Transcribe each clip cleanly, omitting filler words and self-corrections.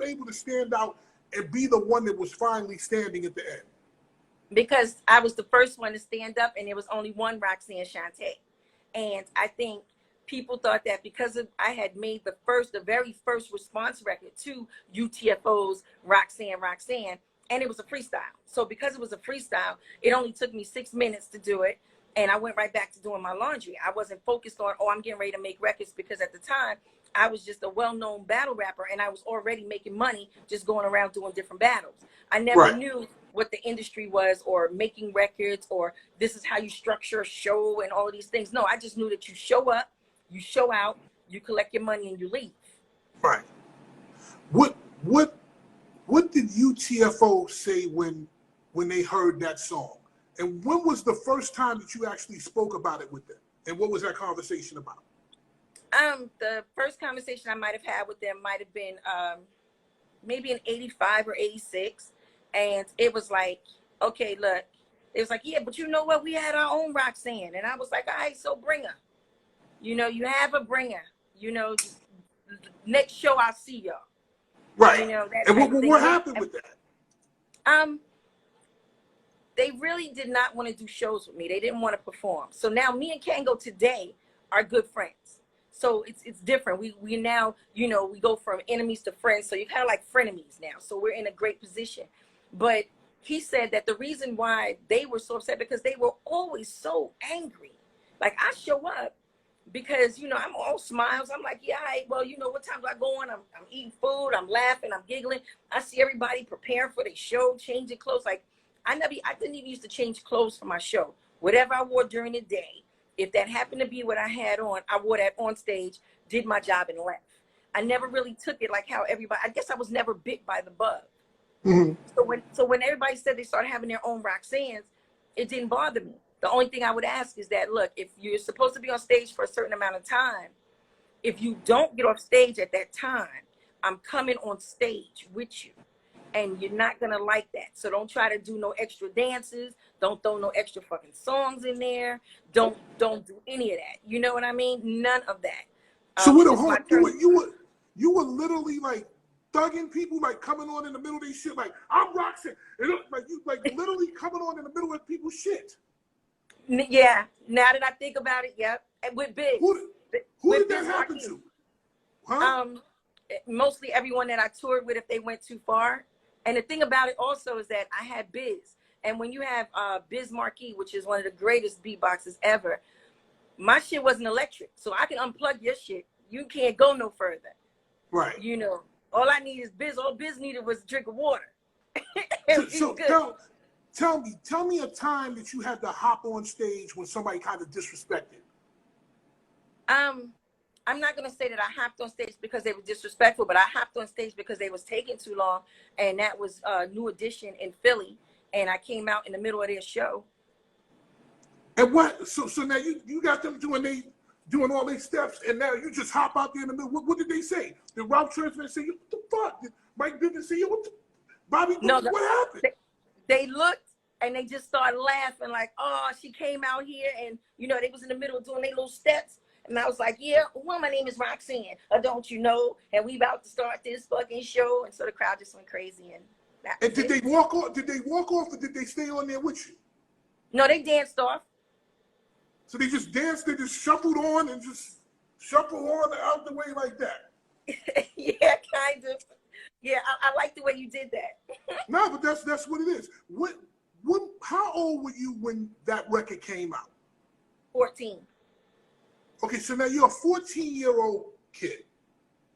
you able to stand out and be the one that was finally standing at the end? Because I was the first one to stand up, and there was only one Roxanne Shante. And I think people thought that because I had made the very first response record to UTFO's Roxanne, and it was a freestyle. So because it was a freestyle, it only took me 6 minutes to do it. And I went right back to doing my laundry. I wasn't focused on, I'm getting ready to make records, because at the time I was just a well-known battle rapper, and I was already making money just going around doing different battles. I never knew what the industry was, or making records, or this is how you structure a show and all of these things. No, I just knew that you show up, you show out, you collect your money, and you leave. Right. What did UTFO say when they heard that song? And when was the first time that you actually spoke about it with them? And what was that conversation about? The first conversation I might have had with them might have been maybe in 85 or 86. And it was like, okay, look, it was like, yeah, but you know what? We had our own Roxanne. And I was like, all right, so bring her. You know, you have a bringer. You know, next show I'll see y'all. Right. You know, and what happened with that? They really did not want to do shows with me. They didn't want to perform. So now me and Kango today are good friends. So it's different. We now, you know, we go from enemies to friends. So you're kind of like frenemies now. So we're in a great position. But he said that the reason why they were so upset, because they were always so angry. Like, I show up because, you know, I'm all smiles. I'm like, yeah, all right, well, you know, what time do I go on? I'm eating food. I'm laughing. I'm giggling. I see everybody preparing for their show, changing clothes. Like, I didn't even used to change clothes for my show. Whatever I wore during the day, if that happened to be what I had on, I wore that on stage, did my job, and left. I never really took it like how everybody, I guess I was never bit by the bug. Mm-hmm. So when everybody said they started having their own Roxannes, it didn't bother me. The only thing I would ask is that, look, if you're supposed to be on stage for a certain amount of time, if you don't get off stage at that time, I'm coming on stage with you. And you're not going to like that. So don't try to do no extra dances. Don't throw no extra fucking songs in there. Don't do any of that. You know what I mean? None of that. So with a whole, you were literally like thugging people, like coming on in the middle of their shit, like, I'm Roxanne. Like you like literally coming on in the middle of people's shit. Yeah. Now that I think about it, yep. And with Biz. Who did that happen to? Huh? Mostly everyone that I toured with, if they went too far. And the thing about it also is that I had Biz. And when you have Biz Marquis, which is one of the greatest beatboxers ever, my shit wasn't electric. So I can unplug your shit. You can't go no further. Right. You know, all I need is Biz. All Biz needed was a drink of water. So tell me a time that you had to hop on stage when somebody kind of disrespected. I'm not going to say that I hopped on stage because they were disrespectful, but I hopped on stage because they was taking too long. And that was New Edition in Philly. And I came out in the middle of their show. And what? So now you got them doing all these steps, and now you just hop out there in the middle. What did they say? Did Ralph Tresvant say, what the fuck? Did Mike Bivens say, Bobby, what happened? They looked and they just started laughing like, oh, she came out here, and, you know, they was in the middle of doing their little steps. And I was like, yeah, well, my name is Roxanne. Don't you know? And we about to start this fucking show. And so the crowd just went crazy. And did they walk off? Did they walk off, or did they stay on there with you? No, they danced off. So they just danced, they just shuffled on and just shuffled on out the way like that. Yeah, kind of. Yeah, I like the way you did that. No, but that's what it is. How old were you when that record came out? 14. Okay, so now you're a 14-year-old kid.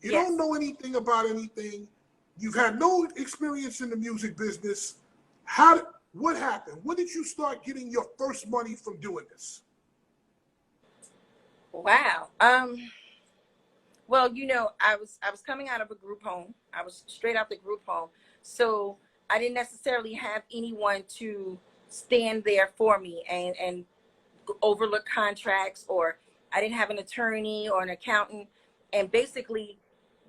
You Yes. don't know anything about anything. You've had no experience in the music business. What happened? When did you start getting your first money from doing this? Wow. Well, you know, I was coming out of a group home. I was straight out the group home. So I didn't necessarily have anyone to stand there for me and overlook contracts, or I didn't have an attorney or an accountant. And basically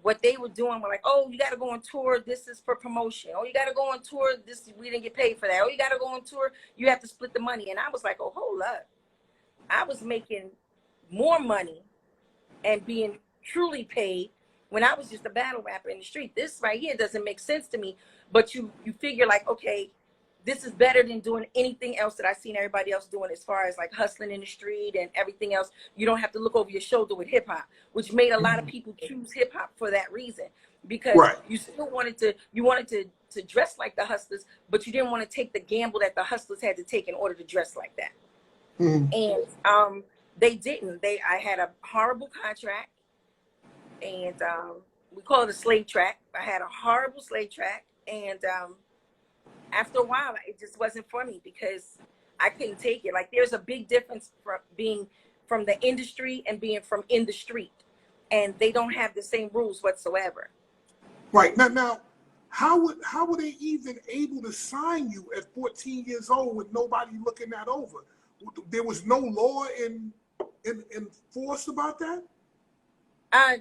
what they were doing were like, oh, you got to go on tour. This is for promotion. Oh, you got to go on tour. We didn't get paid for that. Oh, you got to go on tour. You have to split the money. And I was like, oh, hold up. I was making more money and being truly paid when I was just a battle rapper in the street. This right here doesn't make sense to me. But you figure like, okay, this is better than doing anything else that I've seen everybody else doing as far as like hustling in the street and everything else. You don't have to look over your shoulder with hip hop, which made a lot of people choose hip hop for that reason, because Right. you still wanted to dress like the hustlers, but you didn't want to take the gamble that the hustlers had to take in order to dress like that. And they didn't. I had a horrible contract, and we call it a slave track. I had a horrible slave track, and after a while, it just wasn't for me because I couldn't take it. Like, there's a big difference from being from the industry and being from in the street, and they don't have the same rules whatsoever. Right. Now, how were they even able to sign you at 14 years old with nobody looking that over? There was no law in force about that?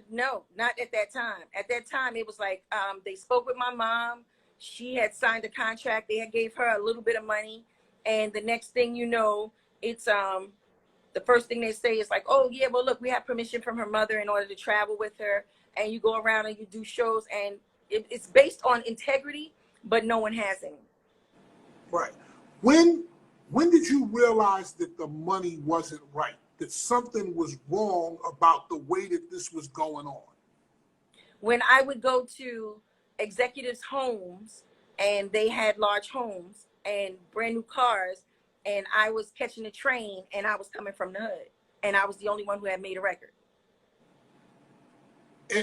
No, not at that time. At that time, it was like they spoke with my mom. She had signed a contract. They had gave her a little bit of money, and the next thing you know, it's the first thing they say is like, oh yeah, well look, we have permission from her mother in order to travel with her, and you go around and you do shows, and it's based on integrity, but no one has any. Right. When did you realize that the money wasn't right, that something was wrong about the way that this was going on? When I would go to executives' homes, and they had large homes and brand new cars, and I was catching a train, and I was coming from the hood, and I was the only one who had made a record.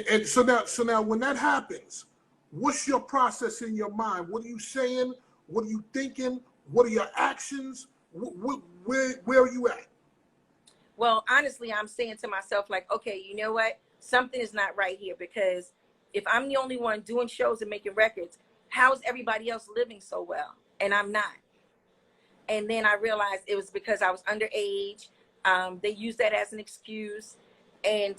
And so now when that happens, what's your process in your mind? What are you saying? What are you thinking? What are your actions? Where are you at? Well, honestly, I'm saying to myself, like, okay, you know what? Something is not right here, because if I'm the only one doing shows and making records, how is everybody else living so well? And I'm not. And then I realized it was because I was underage. They used that as an excuse. And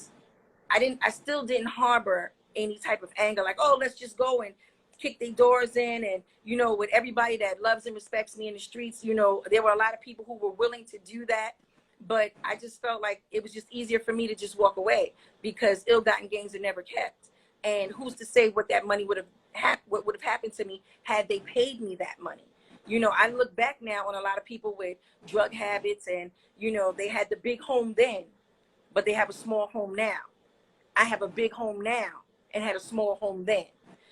I still didn't harbor any type of anger, like, oh, let's just go and kick their doors in. And, you know, with everybody that loves and respects me in the streets, you know, there were a lot of people who were willing to do that. But I just felt like it was just easier for me to just walk away, because ill-gotten gains are never kept. And who's to say what that money would have happened to me had they paid me that money? You know, I look back now on a lot of people with drug habits, and, you know, they had the big home then, but they have a small home now. I have a big home now and had a small home then.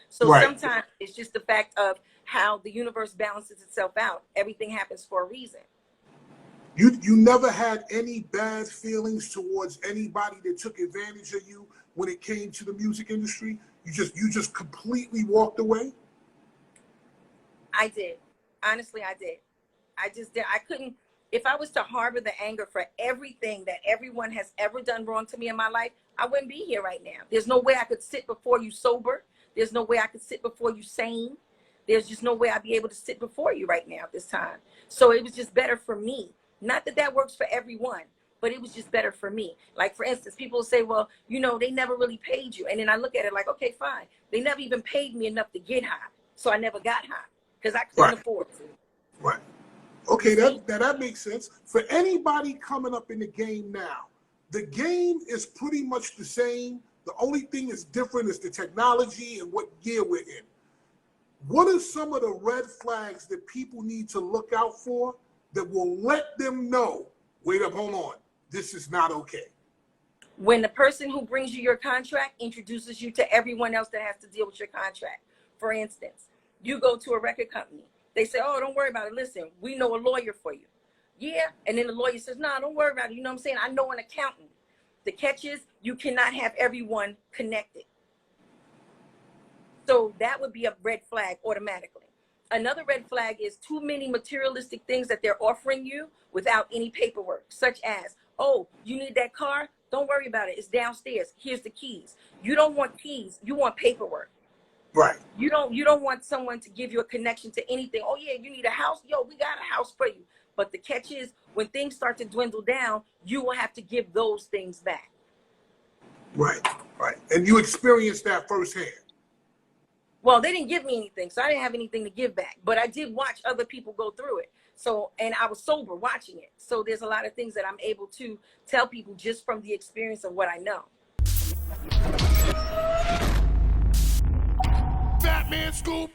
So right. Sometimes it's just the fact of how the universe balances itself out. Everything happens for a reason. You never had any bad feelings towards anybody that took advantage of you when it came to the music industry? You just completely walked away? I did. Honestly, I did. I just did. I couldn't, if I was to harbor the anger for everything that everyone has ever done wrong to me in my life, I wouldn't be here right now. There's no way I could sit before you sober. There's no way I could sit before you sane. There's just no way I'd be able to sit before you right now at this time. So it was just better for me. Not that that works for everyone, but it was just better for me. Like, for instance, people say, well, you know, they never really paid you. And then I look at it like, okay, fine. They never even paid me enough to get high. So I never got high because I couldn't afford to. Right. Okay, that makes sense. For anybody coming up in the game now, the game is pretty much the same. The only thing that's different is the technology and what year we're in. What are some of the red flags that people need to look out for that will let them know, wait up, hold on, this is not okay? When the person who brings you your contract introduces you to everyone else that has to deal with your contract. For instance, you go to a record company. They say, oh, don't worry about it. Listen, we know a lawyer for you. Yeah. And then the lawyer says, no, don't worry about it. You know what I'm saying? I know an accountant. The catch is you cannot have everyone connected. So that would be a red flag automatically. Another red flag is too many materialistic things that they're offering you without any paperwork, such as, oh, you need that car? Don't worry about it. It's downstairs. Here's the keys. You don't want keys. You want paperwork. Right. You don't want someone to give you a connection to anything. Oh, yeah, you need a house? Yo, we got a house for you. But the catch is when things start to dwindle down, you will have to give those things back. Right, right. And you experienced that firsthand. Well, they didn't give me anything, so I didn't have anything to give back. But I did watch other people go through it. So, and I was sober watching it. So there's a lot of things that I'm able to tell people just from the experience of what I know. Fatman scoop.